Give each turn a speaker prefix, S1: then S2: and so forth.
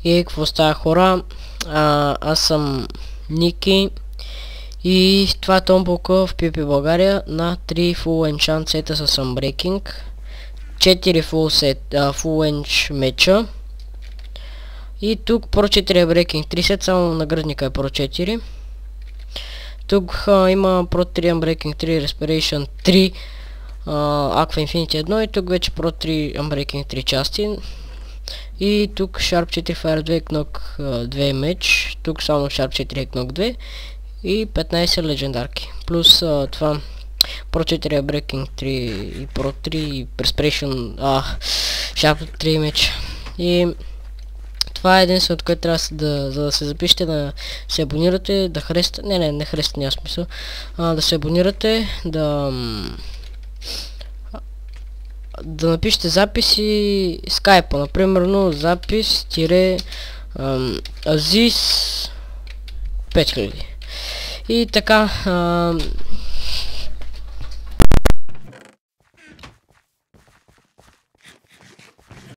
S1: И какво става, хора? Аз съм Ники и това е томболка в PvP България на 3 Full Enchant сета с Unbreaking, 4 Full Ench меча и тук Pro 4 Unbreaking 3 сет, само наградника е Pro 4. Тук има Pro 3 Unbreaking 3 Respiration 3 Aqua Infinity 1 и тук вече Pro 3 Unbreaking 3 части. И тук Sharp 4 Fire 2 Knock 2 меч, тук само Sharp 4 Knock 2 и 15 легендарки. Плюс това Pro 4 Unbreaking 3 и Pro 3 и Respiration Sharp 3 меч. И това е единственото, което трябва за да се запишете, да се абонирате, да харесате, не харесате, няма смисъл, да се абонирате, да напишете запис и скайпа, например, запис Aziz 5000 и така.